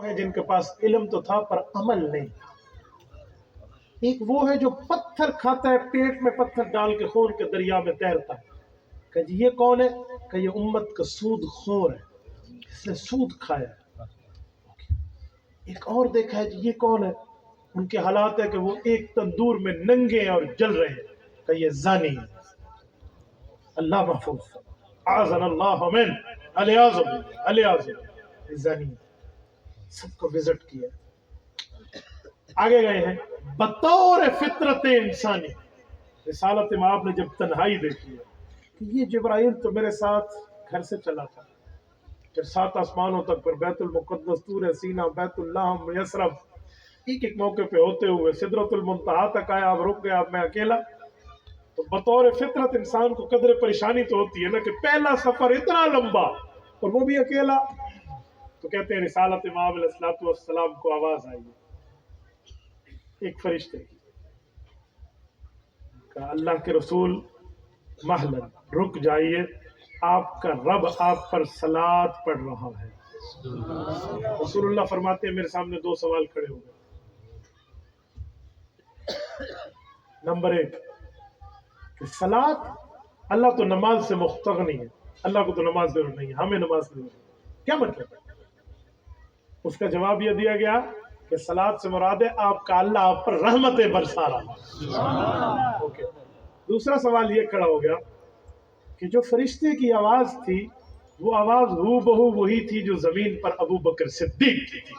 ہیں جن کے پاس علم تو تھا پر عمل نہیں تھا. ایک وہ ہے جو پتھر کھاتا ہے، پیٹ میں پتھر ڈال کے خون کے دریا میں تیرتا ہے. کہ جی یہ کون ہے؟ کہ یہ امت کا سود خور ہے، اس نے سود کھایا ہے. ایک اور دیکھا ہے جی یہ کون ہے؟ ان کے حالات ہے کہ وہ ایک تندور میں ننگے اور جل رہے ہیں. کہ یہ زانی ہے. اللہ محفوظ، اعاذنا اللہ من الیاذ زانی. سب کو وزٹ کیا. آگے گئے ہیں بطور فطرت انسانی. رسالت مآب نے جب تنہائی دیکھی ہے کہ یہ جبرائیل تو میرے ساتھ گھر سے چلا تھا، پھر 7 آسمانوں تک، پھر بیت المقدس، طور سینہ، بیت اللہ، یثرب، ایک ایک موقع پہ ہوتے ہوئے سدرۃ المنتہا تک آیا. اب رک گیا، اب میں اکیلا. تو بطور فطرت انسان کو قدر پریشانی تو ہوتی ہے نا کہ پہلا سفر اتنا لمبا اور وہ بھی اکیلا. تو کہتے ہیں رسالت مآب علیہ السلام کو آواز آئی ایک فرشتے کی، کہا اللہ کے رسول مہلن، رک جائیے، آپ کا رب آپ پر صلاۃ پڑھ رہا ہے. رسول اللہ فرماتے ہیں میرے سامنے 2 سوال کھڑے ہو گئے. نمبر 1 کہ صلاۃ، اللہ تو نماز سے مستغنی ہے، اللہ کو تو نماز کی ضرورت نہیں ہے، ہمیں نماز کی ضرورت ہے. کیا مطلب ہے؟ اس کا جواب یہ دیا گیا کہ صلاۃ سے مراد ہے آپ کا اللہ آپ پر رحمتیں برسا رہا. اوکے. دوسرا سوال یہ کھڑا ہو گیا کہ جو فرشتے کی آواز تھی وہ آواز ہو بہو وہی تھی جو زمین پر ابو بکر صدیق کی تھی.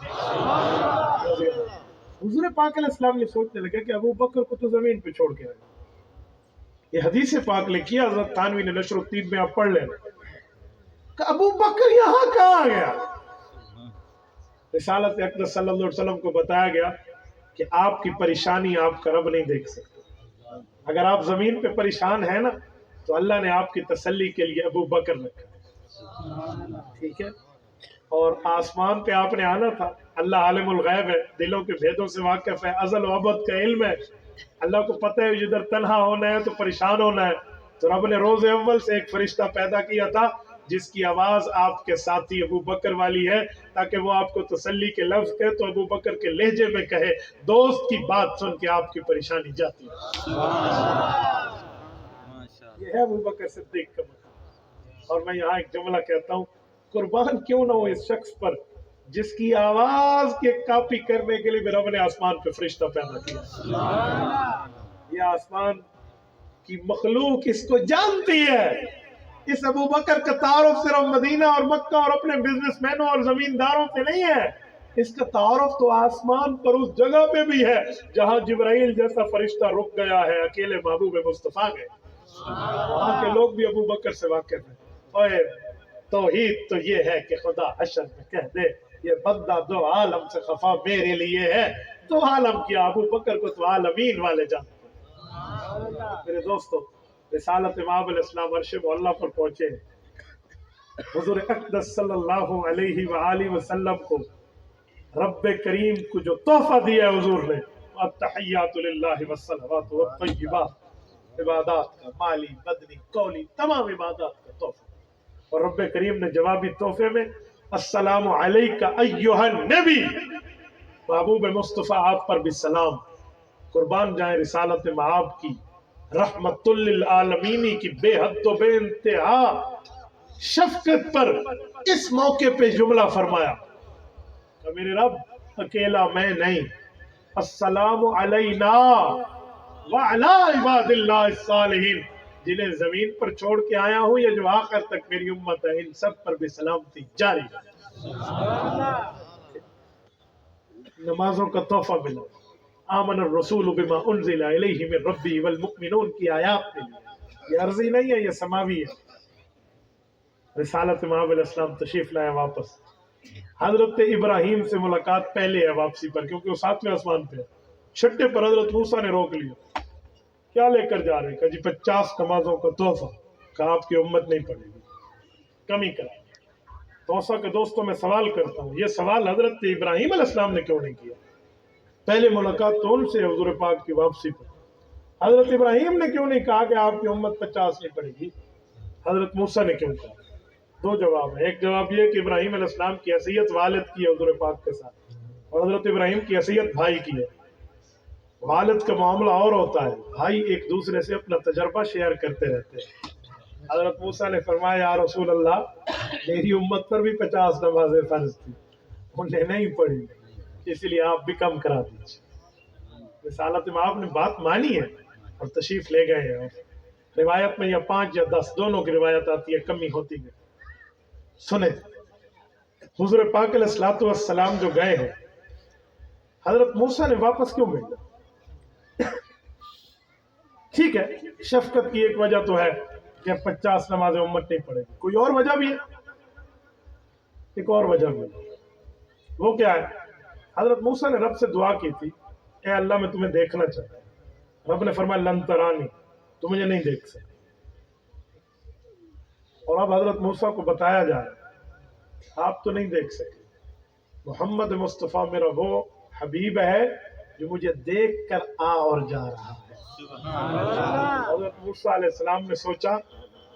حضور پاک علیہ السلام نے سوچنے لگا کہ ابو بکر کو تو زمین پہ چھوڑ کے آئے. یہ حدیث پاک لکھی ہے، حضرت تھانوی نے نشر الدین میں آپ پڑھ لینا کہ ابو بکر یہاں کہاں آ گیا. رسالت اقدس صلی اللہ علیہ وسلم کو بتایا گیا کہ آپ کی پریشانی آپ کا رب نہیں دیکھ سکتا. اگر آپ زمین پہ پریشان ہیں نا تو اللہ نے آپ کی تسلی کے لیے ابو بکر رکھا. ٹھیک ہے. اور آسمان پہ آپ نے آنا تھا. اللہ عالم الغیب ہے، دلوں کے بھیدوں سے واقف ہے، ازل و ابد کا علم ہے. اللہ کو پتہ ہے جدھر تنہا ہونا ہے تو پریشان ہونا ہے. تو رب نے روز اول سے ایک فرشتہ پیدا کیا تھا جس کی آواز آپ کے ساتھی ابو بکر والی ہے، تاکہ وہ آپ کو تسلی کے لفظ کہے تو ابو بکر کے لہجے میں کہے، دوست کی بات سن کے آپ کی پریشانی جاتی ہے. یہ ہے ابو بکر صدیق کا مقام. اور میں یہاں ایک جملہ کہتا ہوں، قربان کیوں نہ ہو اس شخص پر جس کی آواز کے کاپی کرنے کے لیے رب نے آسمان پہ فرشتہ پیدا کیا. یہ آسمان کی مخلوق اس کو جانتی ہے. اس ابو بکر کا تعارف صرف مدینہ اور مکہ اور اپنے بزنس مینوں اور زمینداروں سے نہیں ہے، اس کا تعارف تو آسمان پر اس جگہ پہ بھی ہے جہاں جبرائیل جیسا فرشتہ رک گیا ہے، اکیلے محبوب مصطفیٰ گئے. وہاں کے لوگ بھی ابو بکر سے واقف ہیں. اوے توحید تو یہ ہے کہ خدا حشر میں کہہ دے یہ بندہ 2 عالم سے خفا میرے لیے ہے. 2 عالم کیا، ابو بکر کو تو عالمین والے جانتے ہیں. میرے دوستو، رسالت مآب علیہ السلام عرش معلیٰ پر پہنچے. حضور اقدس صلی اللہ علیہ وآلہ وسلم کو رب کریم کو جو تحفہ دیا ہے حضور نے، التحیات للہ والصلوات والطیبات، عبادات کا مالی بدنی قولی تمام عبادات کا تحفہ. اور رب کریم نے جوابی تحفے میں السلام علیک ایھا النبی، محبوب مصطفیٰ آپ پر بھی سلام. قربان جائیں رسالت مآب کی رحمت للعالمین کی بے حد و بے انتہا شفقت پر اس موقع پہ جملہ فرمایا کہ میرے رب اکیلا میں نہیں، السلام علینا وعلی عباد اللہ الصالحین، جنہیں زمین پر چھوڑ کے آیا ہوں یا جو آخر تک میری امت ہے، ان سب پر بھی سلامتی جاری ہے. نمازوں کا تحفہ ملا. آمن الرسول بما انزل الیہ من ربی والمؤمنون کی آیات میں یہ عرضی نہیں ہے، یہ سماوی ہے. رسالت مآب علیہ السلام تشریف لائے واپس. حضرت ابراہیم سے ملاقات پہلے ہے واپسی پر، کیونکہ وہ 7ویں آسمان پہ ہے. چھٹے پر حضرت موسیٰ نے روک لیا. کیا لے کر جا رہے ہیں؟ کہ جی 50 نمازوں کا تحفہ. کہا آپ کی امت نہیں پڑے گی، کمی کرا. توسا کے دوستوں میں سوال کرتا ہوں، یہ سوال حضرت ابراہیم علیہ السلام نے کیوں نہیں کیا؟ پہلے ملاقات تو ان سے حضور پاک کی واپسی پر. حضرت ابراہیم نے کیوں نہیں کہا کہ آپ کی امت 50 نہیں پڑے گی؟ حضرت موسیٰ نے کیوں کہا؟ دو جواب ہیں. ایک جواب یہ کہ ابراہیم علیہ السلام کی حیثیت والد کی ہے حضور پاک کے ساتھ، اور حضرت ابراہیم کی حیثیت بھائی کی ہے. والد کا معاملہ اور ہوتا ہے، بھائی ایک دوسرے سے اپنا تجربہ شیئر کرتے رہتے ہیں. حضرت موسیٰ نے فرمایا یا رسول اللہ میری امت پر بھی 50 نمازیں فرض تھی، انہوں نے نہیں پڑھی، اس لیے آپ بھی کم کرا دیجیے. رسالت میں آپ نے بات مانی ہے اور تشریف لے گئے ہیں. روایت میں یا 5 یا 10 دونوں کی روایت آتی ہے، کمی ہوتی ہے. سنیں حضور پاک علیہ الصلوۃ والسلام جو گئے ہیں، حضرت موسیٰ نے واپس کیوں بھیجا؟ ٹھیک ہے شفقت کی ایک وجہ تو ہے کہ 50 نمازیں امت نہیں پڑے گی، کوئی اور وجہ بھی ہے. ایک اور وجہ بھی ہے، وہ کیا ہے؟ حضرت موسیٰ نے رب سے دعا کی تھی اے اللہ میں تمہیں دیکھنا چاہتا ہوں. رب نے فرمایا لن ترانی، تو مجھے نہیں دیکھ سکتے. اور اب حضرت موسیٰ کو بتایا جا رہا ہے آپ تو نہیں دیکھ سکے، محمد مصطفیٰ میرا وہ حبیب ہے جو مجھے دیکھ کر آ اور جا رہا ہے. حضرت موسیٰ علیہ السلام نے سوچا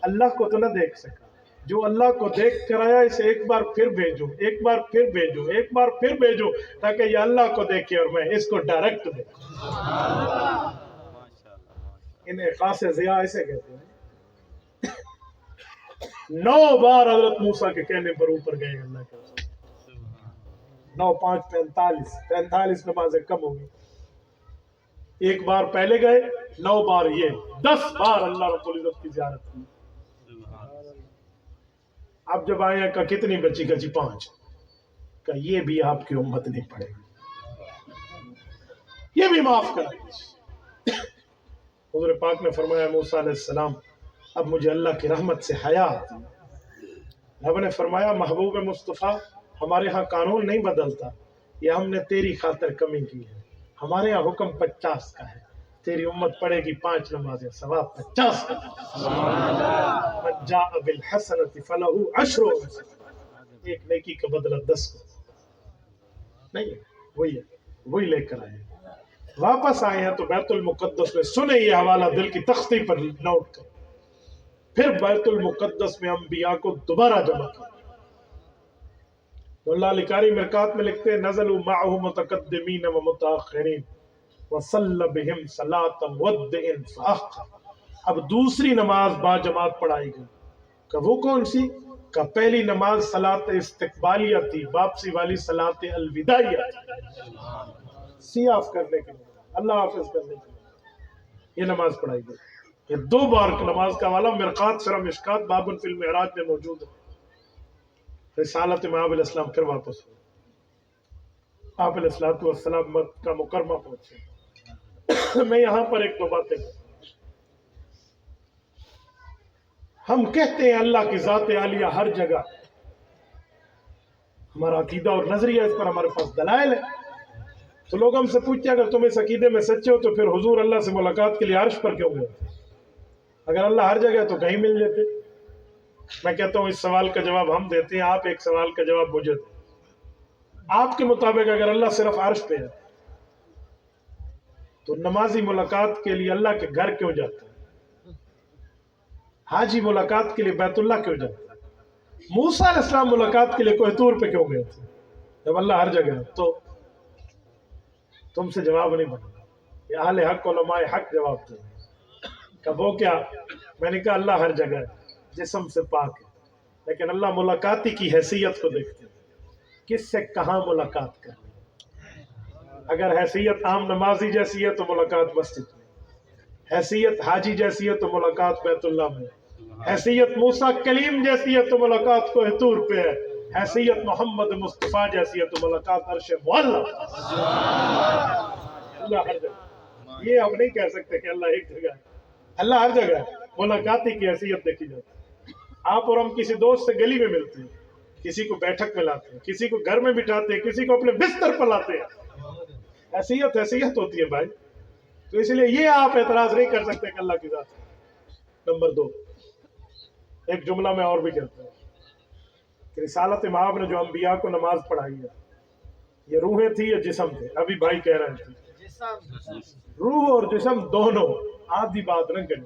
اللہ کو تو نہ دیکھ سکا، جو اللہ کو دیکھ کر آیا اسے ایک بار پھر بھیجو، ایک بار پھر بھیجو، ایک بار پھر بھیجو، تاکہ یہ اللہ کو دیکھے اور میں اس کو ڈائریکٹ دیکھوں. انہیں خاص ضیاء ایسے کہتے ہیں. 9 بار حضرت موسیٰ کے کہنے پر اوپر گئے اللہ کے رسول. 9 5 45 نمازیں کم ہو گئی. ایک بار پہلے گئے، 9 بار یہ، 10 بار اللہ رب العزت کی زیارت کی. اب جب آئے ہیں کہ کتنی بچی کا؟ 5. کہ یہ بھی آپ کی امت نہیں پڑے گی، یہ بھی معاف کر دیجیے. حضور پاک نے فرمایا موسیٰ علیہ السلام اب مجھے اللہ کی رحمت سے حیا آتی. رب نے فرمایا محبوب مصطفیٰ ہمارے ہاں قانون نہیں بدلتا، یہ ہم نے تیری خاطر کمی کی ہے. ہمارے ہاں حکم 50 کا ہے، تیری امت پڑھے گی 5 نمازیں، ثواب 50 کا. من جاء بالحسنۃ فلہ 10 ایک نیکی کا بدلہ 10 کو نہیں ہے. وہی لے کر آئے. واپس آئے ہیں تو بیت المقدس میں سنیں یہ حوالہ دل کی تختی پر نوٹ کر. پھر بیت المقدس میں انبیاء کو دوبارہ جمع کیا. اللہ علی قاری مرکات میں لکھتے ہیں نزلوا معه متقدمین و متاخرین وصلی بہم صلاۃ ودع فاخر. اب دوسری نماز با جماعت پڑھائی گئی. کہ وہ کون سی؟ کہ پہلی نماز صلاۃ استقبالیہ تھی، واپسی والی صلاۃ الوداعیہ تھی، سی آف کرنے کے لیے، اللہ حافظ کرنے کے لیے یہ نماز پڑھائی گئی. یہ 2 بار کی نماز کا حوالہ مرقات سرہ مشکات باب فی المعراج میں موجود ہے. رسالت میں آپ علیہ السلام پھر واپس ہوئے. آپ علیہ السلام مکہ مکرمہ پہنچے. میں یہاں پر ایک 2 باتیں کروں. ہم کہتے ہیں اللہ کی ذات عالیہ ہر جگہ، ہمارا عقیدہ اور نظریہ اس پر ہمارے پاس دلائل ہے. تو لوگ ہم سے پوچھتے ہیں اگر تم اس عقیدے میں سچے ہو تو پھر حضور اللہ سے ملاقات کے لیے عرش پر کیوں گئے؟ اگر اللہ ہر جگہ ہے تو کہیں مل لیتے. میں کہتا ہوں اس سوال کا جواب ہم دیتے ہیں، آپ ایک سوال کا جواب مجھے دیں. آپ کے مطابق اگر اللہ صرف عرش پہ ہے تو نمازی ملاقات کے لیے اللہ کے گھر کیوں جاتا ہے؟ حاجی ملاقات کے لیے بیت اللہ کیوں جاتا ہے؟ موسیٰ علیہ السلام ملاقات کے لیے کوہ طور پہ کیوں گئے تھے جب اللہ ہر جگہ ہے؟ تو تم سے جواب نہیں بنا. یہ اہل حق علماء حق جواب دیں کہ وہ کیا؟ میں نے کہا اللہ ہر جگہ ہے، جسم سے پاک ہے، لیکن اللہ ملاقاتی کی حیثیت کو دیکھتے ہیں، کس سے کہاں ملاقات کریں. اگر حیثیت عام نمازی جیسی ہے تو ملاقات مسجد میں، حیثیت حاجی جیسی ہے تو ملاقات بیت اللہ میں، حیثیت موسیٰ کلیم جیسی ہے تو ملاقات کوہ طور پہ ہے، حیثیت محمد مصطفیٰ جیسی ہے تو ملاقات عرش معلی. اللہ ہر جگہ. یہ ہم نہیں کہہ سکتے کہ اللہ ایک جگہ ہے. اللہ ہر جگہ ہے، ملاقاتی کی حیثیت دیکھی جاتی ہے. آپ اور ہم کسی دوست سے گلی میں ملتے ہیں، کسی کو بیٹھک میں لاتے ہیں، کسی کو گھر میں بٹھاتے ہیں، کسی کو اپنے بستر پر لاتے ہیں. حیثیت ہوتی ہے بھائی. تو اس لیے یہ آپ اعتراض نہیں کر سکتے کہ اللہ کی ذات ہے. نمبر 2، ایک جملہ میں اور بھی کہتا ہوں کہ رسالت مآب نے جو انبیاء کو نماز پڑھائی ہے یہ روحیں تھی یا جسم تھے؟ ابھی بھائی کہہ رہے تھے روح اور جسم دونوں، آدھی بات نہ کریں.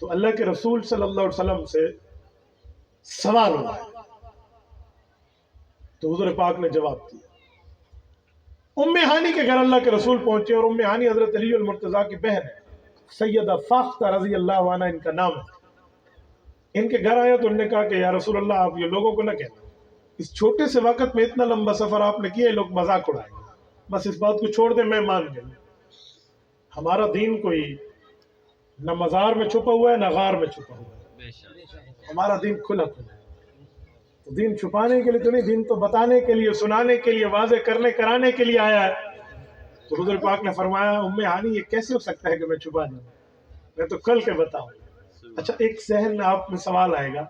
تو اللہ کے رسول صلی اللہ علیہ وسلم سے سوال ہوا ہے، تو حضور پاک نے جواب دیا۔ ام ہانی کے گھر اللہ کے رسول پہنچے، اور ام ہانی حضرت علی المرتضیٰ کی بہن ہے، سیدہ فاختہ رضی اللہ عنہ ان کا نام ہے۔ ان کے گھر آیا تو انہوں نے کہا کہ یا رسول اللہ آپ یہ لوگوں کو نہ کہنا، اس چھوٹے سے وقت میں اتنا لمبا سفر آپ نے کیا، یہ لوگ مذاق اڑائیں گے، بس اس بات کو چھوڑ دیں، میں مان گیا۔ ہمارا دین کوئی نہ مزار میں چھپا ہوا ہے نہ غار میں چھپا ہوا ہے، ہمارا دین کھلا کھلا ہے۔ تو دین چھپانے کے لیے تو نہیں، دین تو بتانے کے لیے، سنانے کے لیے، واضح کرنے کرانے کے لیے آیا ہے۔ تو حضور پاک نے فرمایا ام ہانی یہ کیسے ہو سکتا ہے کہ میں چھپا دوں، میں تو کل کے بتاؤں۔ اچھا ایک ذہن میں آپ میں سوال آئے گا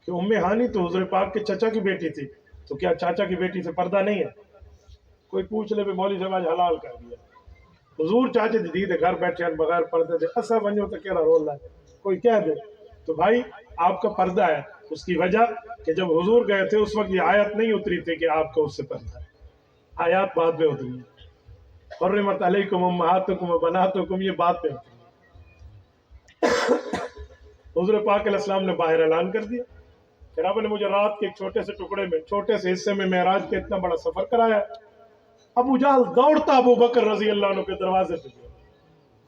کہ ام ہانی تو حضور پاک کے چچا کی بیٹی تھی، تو کیا چاچا کی بیٹی سے پردہ نہیں ہے؟ کوئی پوچھ لے بھی مولوی صاحب آج حلال کر دیا، حضور چاچے دی تھے گھر بیٹھے بغیر پردے دے، ایسا بنو تو کہہ رہا رول ہے، کوئی کہہ دے تو بھائی آپ کا پردہ ہے۔ اس کی وجہ کہ جب حضور گئے تھے اس وقت یہ آیت نہیں اتری تھی کہ آپ کا اس سے پردہ ہے، آیات بعد میں اتری ہے، حرمت علیکم امہاتکم و بناتکم، یہ بات میں اتری۔ حضور پاک علیہ السلام نے باہر اعلان کر دیا کہ رب نے مجھے رات کے ایک چھوٹے سے ٹکڑے میں، چھوٹے سے حصے میں معراج کے اتنا بڑا سفر کرایا۔ ابو جہل دوڑتا ابو بکر رضی اللہ عنہ کے دروازے پہ گیا،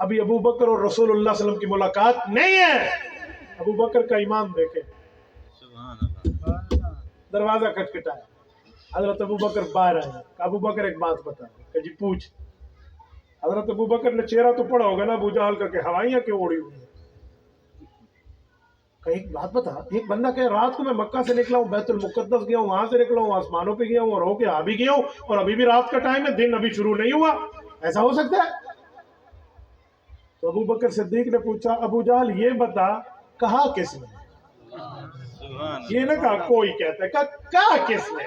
ابھی ابو بکر اور رسول اللہ صلی اللہ علیہ وسلم کی ملاقات نہیں ہے۔ ابو بکر کا ایمان دیکھے، دروازہ کھٹکھٹایا، حضرت ابو بکر باہر آئے، ابو بکر ایک بات بتا کہ جی پوچھ۔ حضرت ابو بکر نے چہرہ تو پڑا ہوگا نا ابو جہل کا کہ ہوائیاں کیوں اڑی ہوئی ہیں؟ کہ ایک بات بتا، ایک بندہ کہ رات کو میں مکہ سے نکلا ہوں، بیت المقدس گیا ہوں، وہاں سے نکلا ہوں، آسمانوں پہ گیا ہوں اور ہو کے آ بھی گیا ہوں، اور ابھی بھی رات کا ٹائم ہے، دن ابھی شروع نہیں ہوا، ایسا ہو سکتا ہے؟ تو ابو بکر صدیق نے پوچھا ابو جہل یہ بتا کہا کس نے؟ یہ نہ کہا کوئی کہتا ہے، کہا کس نے؟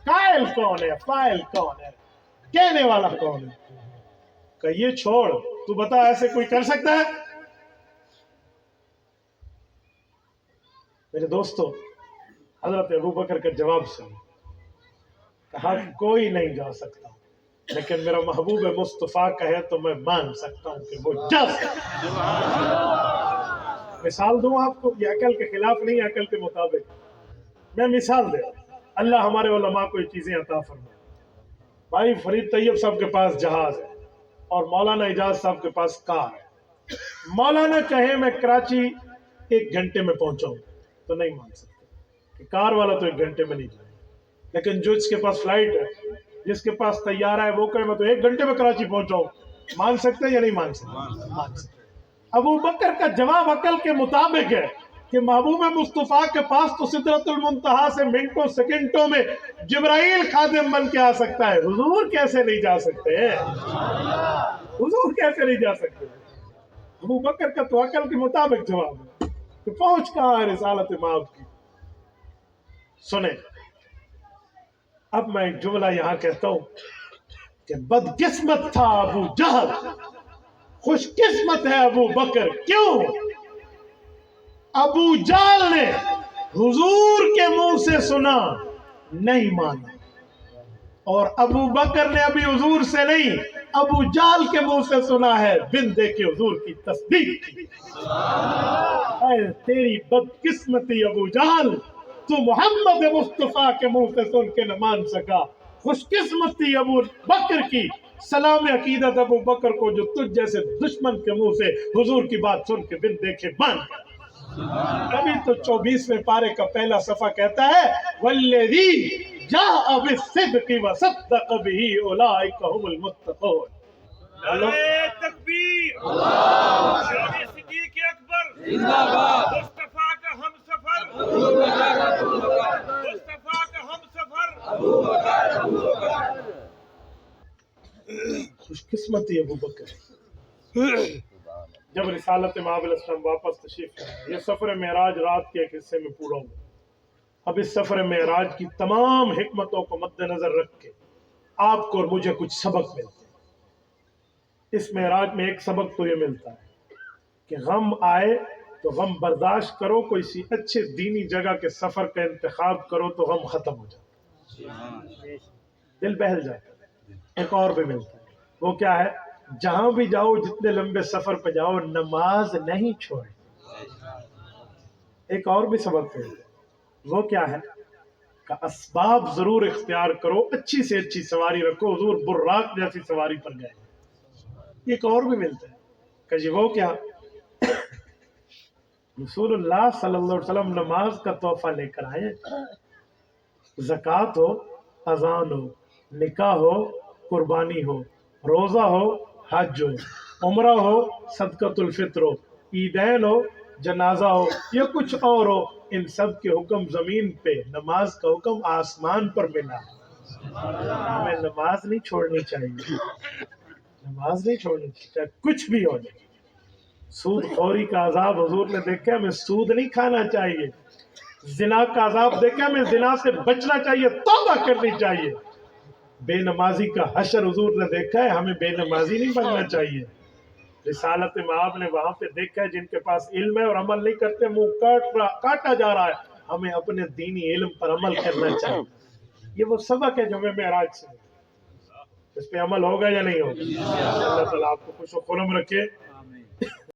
قائل کون ہے، فائل کون ہے، کہنے والا کون ہے؟ کہ یہ چھوڑ، تو بتا ایسے کوئی کر سکتا ہے؟ میرے دوستو حضرت ابو بکر کا جواب سن، کہا کوئی نہیں جا سکتا، لیکن میرا محبوب مصطفیٰ کہے تو میں مان سکتا ہوں کہ وہ جا سکتا۔ مثال دوں آپ کو، یہ عقل کے خلاف نہیں، عقل کے مطابق میں مثال دے، اللہ ہمارے علماء کو یہ چیزیں عطا فرمائے۔ بھائی فرید طیب صاحب کے پاس جہاز ہے اور مولانا اجاز صاحب کے پاس کار ہے، مولانا کہے میں کراچی 1 گھنٹے میں پہنچاؤں تو نہیں مان سکتے کہ کار والا تو 1 گھنٹے میں نہیں جائے، لیکن جو اس کے پاس فلائٹ ہے، جس کے پاس طیارہ ہے، وہ کہے میں تو 1 گھنٹے میں کراچی پہنچاؤں، مان سکتے یا نہیں مان سکتے؟ مان سکتے۔ ابو بکر کا جواب عقل کے مطابق ہے کہ محبوب مصطفیٰ کے پاس تو سدرۃ المنتہا سے منٹوں سیکنڈوں میں جبرائیل خادم بن کے آ سکتا ہے، حضور کیسے نہیں جا سکتے؟ حضور کیسے نہیں جا سکتے؟ ابو بکر کا تو عقل کے مطابق جواب ہے کہ پہنچ کہاں ہے رسالت مآب کی۔ سنیں اب میں ایک جملہ یہاں کہتا ہوں کہ بدقسمت تھا ابو جہل، خوش قسمت ہے ابو بکر۔ کیوں؟ ابو جہل نے حضور کے منہ سے سنا نہیں مانا، اور ابو بکر نے ابھی حضور سے نہیں ابو جہل کے منہ سے سنا ہے، بن دیکھے حضور کی تصدیق کی۔ اے تیری بدقسمتی ابو جہل، تو محمد مصطفیٰ کے منہ سے سن کے نہ مان سکا، خوش قسمتی ابو بکر کی، سلام عقیدت ابو بکر کو جو تجھ جیسے دشمن کے منہ سے حضور کی بات سن کے بن دیکھے مان گیا۔ ابھی تو 24ویں پارے کا پہلا صفحہ کہتا ہے والذی جاء بالصدق وصدق به اولئک هم المتقون۔ نعرہ تکبیر، شان صدیق اکبر زندہ باد، مصطفیٰ کا ہم سفر، مصطفیٰ کا ہم سفر، خوش قسمتی ابو بکر۔ جب رسالت مآب علیہ السلام واپس تشریف لائے، یہ سفر معراج رات کے ایک حصے میں پورا ہوا۔ اب اس سفر معراج کی تمام حکمتوں کو مد نظر رکھ کے آپ کو اور مجھے کچھ سبق ملتے ہیں۔ اس معراج میں ایک سبق تو یہ ملتا ہے کہ غم آئے تو غم برداشت کرو، کوئی سی اچھے دینی جگہ کے سفر کا انتخاب کرو تو غم ختم ہو جاتا ہے، دل بہل جاتا ہے۔ ایک اور بھی ملتا ہے، وہ کیا ہے جہاں بھی جاؤ، جتنے لمبے سفر پہ جاؤ، نماز نہیں چھوڑے۔ ایک اور بھی سبق ہے، وہ کیا ہے کہ اسباب ضرور اختیار کرو، اچھی سے اچھی سواری رکھو۔ حضور براق جیسی سواری پر گئے۔ ایک اور بھی ملتا ہے کہ جی وہ کیا، رسول اللہ صلی اللہ علیہ وسلم نماز کا تحفہ لے کر آئے۔ زکوٰۃ ہو، اذان ہو، نکاح ہو، قربانی ہو، روزہ ہو، حج ہو، عمرہ ہو، صدقۃ الفطر ہو، عیدین ہو، جنازہ ہو یا کچھ اور ہو، ان سب کے حکم زمین پہ، نماز کا حکم آسمان پر ملا ہے۔ ہمیں نماز نہیں چھوڑنی چاہیے، نماز نہیں چھوڑنی چاہیے، کچھ بھی ہو جائے۔ سود خوری کا عذاب حضور نے دیکھا، ہمیں سود نہیں کھانا چاہیے۔ زنا کا عذاب دیکھا، ہمیں زنا سے بچنا چاہیے، توبہ کرنی چاہیے۔ بے نمازی کا حشر حضور نے دیکھا ہے، ہمیں بے نمازی نہیں بننا چاہیے۔ رسالت مآب نے وہاں پہ دیکھا ہے جن کے پاس علم ہے اور عمل نہیں کرتے، منہ کاٹا جا رہا ہے۔ ہمیں اپنے دینی علم پر عمل کرنا چاہیے۔ یہ وہ سبق ہے جو ہمیں معراج سے، اس پہ عمل ہوگا یا نہیں ہوگا؟ اللہ تعالیٰ آپ کو خوش و خرم رکھے۔